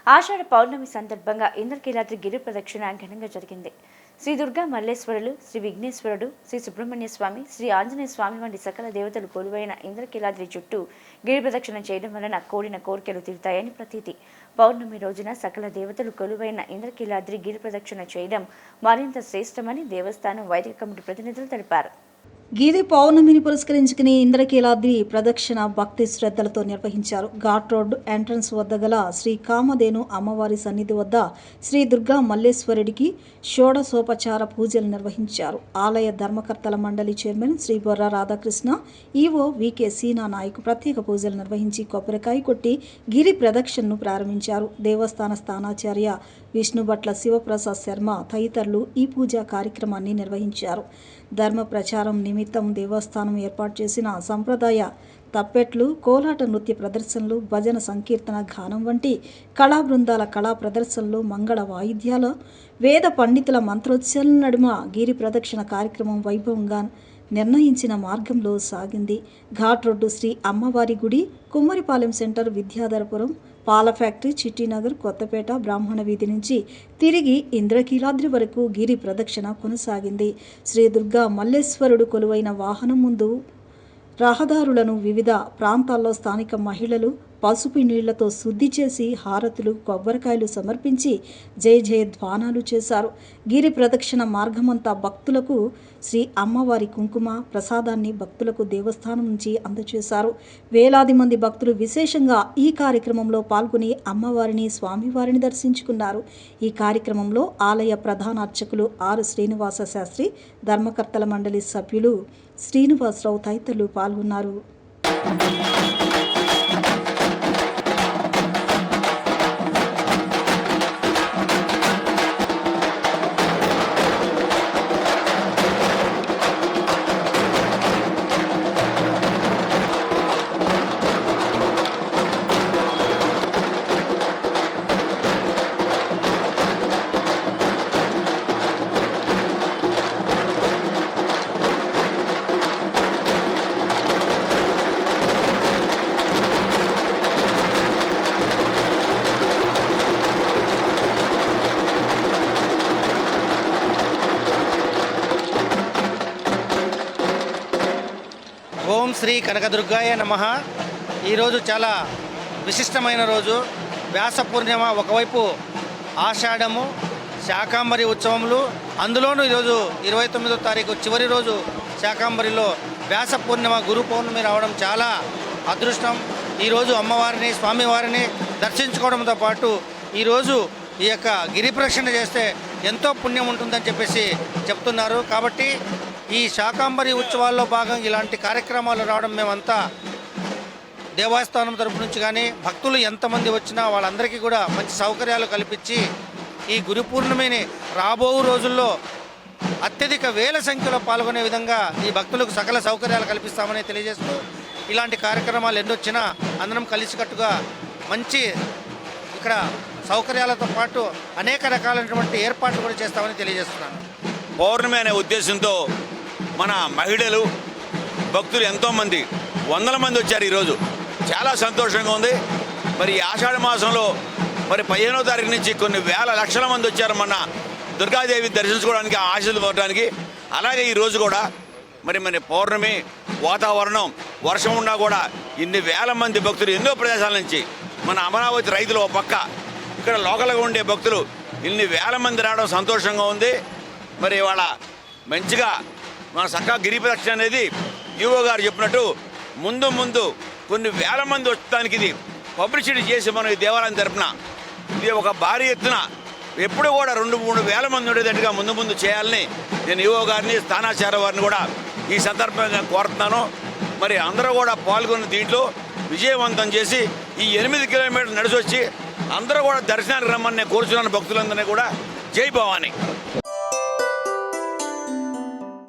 ఆషాఢ పౌర్ణమి సందర్భంగా ఇంద్రకీలాద్రి గిరి ప్రదక్షిణ ఘనంగా జరిగింది. శ్రీ దుర్గా మల్లేశ్వరులు, శ్రీ విఘ్నేశ్వరుడు, శ్రీ సుబ్రహ్మణ్య స్వామి, శ్రీ ఆంజనేయ స్వామి వంటి సకల దేవతలు కొలువైన ఇంద్రకీలాద్రి చుట్టూ గిరి ప్రదక్షిణ చేయడం వలన కోరిన కోరికలు తీరుతాయని ప్రతీతి. పౌర్ణమి రోజున సకల దేవతలు కొలువైన ఇంద్రకీలాద్రి గిరి ప్రదక్షిణ చేయడం మరింత శ్రేష్టమని దేవస్థానం వైదిక కమిటీ ప్రతినిధులు తెలిపారు. గిరి పౌర్ణమిని పురస్కరించుకుని ఇంద్రకీలాద్రి ప్రదక్షిణ భక్తి శ్రద్ధలతో నిర్వహించారు. ఘాట్ రోడ్ ఎంట్రన్స్ వద్ద గల శ్రీ కామధేను అమ్మవారి సన్నిధి వద్ద శ్రీ దుర్గా మల్లేశ్వరుడికి షోడశోపచార పూజలు నిర్వహించారు. ఆలయ ధర్మకర్తల మండలి chairman Shri Borra Radhakrishna, EO VK Seena Naik ప్రత్యేక పూజలు నిర్వహించి కొబ్బరికాయ కొట్టి గిరి ప్రదక్షిణను ప్రారంభించారు. దేవస్థాన స్థానాచార్య విష్ణుభట్ల శివప్రసాద్ శర్మ తదితరులు ఈ పూజా కార్యక్రమాన్ని నిర్వహించారు. ధర్మ ప్రచారం నిమిత్తం దేవస్థానం ఏర్పాటు చేసిన సంప్రదాయ తప్పెట్లు, కోలాట నృత్య ప్రదర్శనలు, భజన సంకీర్తన గానం వంటి కళా బృందాల కళా ప్రదర్శనలు, మంగళ వాయిద్యాల, వేద పండితుల మంత్రోచ్చరణ నడుమ గిరి ప్రదక్షిణ కార్యక్రమం వైభవంగా నిర్ణయించిన మార్గంలో సాగింది. ఘాట్ రోడ్డు శ్రీ అమ్మవారి గుడి, కుమ్మరిపాలెం సెంటర్, విద్యాధరపురం, పాల ఫ్యాక్టరీ, చిట్టినగర్, కొత్తపేట, బ్రాహ్మణ వీధి నుంచి తిరిగి ఇంద్రకీలాద్రి వరకు గిరి ప్రదక్షిణ కొనసాగింది. శ్రీ దుర్గా మల్లేశ్వరుడు కొలువైన వాహనం ముందు రహదారులను వివిధ ప్రాంతాల్లో స్థానిక మహిళలు పసుపు నీళ్లతో శుద్ధి చేసి హారతులు, కొబ్బరికాయలు సమర్పించి జయ జయ ధ్వానాలు చేశారు. గిరి ప్రదక్షిణ మార్గమంతా భక్తులకు శ్రీ అమ్మవారి కుంకుమ ప్రసాదాన్ని భక్తులకు దేవస్థానం నుంచి అందజేశారు. వేలాది మంది భక్తులు విశేషంగా ఈ కార్యక్రమంలో పాల్గొని అమ్మవారిని, స్వామివారిని దర్శించుకున్నారు. ఈ కార్యక్రమంలో ఆలయ ప్రధాన అర్చకులు ఆర్ శ్రీనివాస శాస్త్రి, ధర్మకర్తల మండలి సభ్యులు శ్రీనివాసరావు తదితరులు పాల్గొన్నారు. ఓం శ్రీ కనకదుర్గాయ నమః. ఈరోజు చాలా విశిష్టమైన రోజు. వ్యాస పూర్ణిమ ఒకవైపు, ఆషాఢము, శాకాంబరి ఉత్సవములు, అందులోనూ ఈరోజు 29వ తారీఖు చివరి రోజు శాకాంబరిలో వ్యాస పూర్ణిమ, గురు పౌర్ణమి రావడం చాలా అదృష్టం. ఈరోజు అమ్మవారిని, స్వామివారిని దర్శించుకోవడంతో పాటు ఈరోజు ఈ యొక్క గిరి ప్రదక్షిణ చేస్తే ఎంతో పుణ్యం ఉంటుందని చెప్పేసి చెప్తున్నారు. కాబట్టి ఈ శాకాంబరి ఉత్సవాల్లో భాగం ఇలాంటి కార్యక్రమాలు రావడం మేమంతా దేవస్థానం తరపు నుంచి కానీ భక్తులు ఎంతమంది వచ్చినా వాళ్ళందరికీ కూడా మంచి సౌకర్యాలు కల్పించి ఈ గురు పూర్ణిమని రాబో రోజుల్లో అత్యధిక వేల సంఖ్యలో పాల్గొనే విధంగా ఈ భక్తులకు సకల సౌకర్యాలు కల్పిస్తామని తెలియజేస్తూ, ఇలాంటి కార్యక్రమాలు ఎన్నొచ్చినా అందరం కలిసికట్టుగా మంచి ఇక్కడ సౌకర్యాలతో పాటు అనేక రకాలైనటువంటి ఏర్పాట్లు కూడా చేస్తామని తెలియజేస్తున్నాను. పౌర్ణమి అనే ఉద్దేశంతో మన మహిళలు, భక్తులు ఎంతోమంది, వందల మంది వచ్చారు. ఈరోజు చాలా సంతోషంగా ఉంది. మరి ఆషాఢ మాసంలో మరి 15వ తారీఖు నుంచి కొన్ని వేల లక్షల మంది వచ్చారు మన దుర్గాదేవి దర్శించుకోవడానికి, ఆశీర్వదించడానికి. అలాగే ఈరోజు కూడా మరి పౌర్ణమి వాతావరణం, వర్షం ఉన్నా కూడా ఇన్ని వేల మంది భక్తులు ఎన్నో ప్రదేశాల నుంచి, మన అమరావతి రైతులు ఒక పక్క, ఇక్కడ లోకల్గా ఉండే భక్తులు ఇన్ని వేల మంది రావడం సంతోషంగా ఉంది. మరి ఇవాళ మంచిగా మన చక్కగా గిరి ప్రదక్షిణ అనేది ఈవో గారు చెప్పినట్టు ముందు కొన్ని వేల మంది వచ్చడానికి ఇది పబ్లిసిటీ చేసి మనం ఈ దేవాలయం తరపున ఇది ఒక భారీ ఎత్తున ఎప్పుడు కూడా 2-3 వేల మంది ఉండేటట్టుగా ముందు చేయాలని నేను ఈవో గారిని, స్థానాచార్య వారిని కూడా ఈ సందర్భంగా కోరుతున్నాను. మరి అందరూ కూడా పాల్గొన్న దీంట్లో విజయవంతం చేసి ఈ 8 కిలోమీటర్లు నడిచి వచ్చి అందరూ కూడా దర్శనానికి రమ్మని కోరుచున్నాను భక్తులందరినీ కూడా. జై భవాని.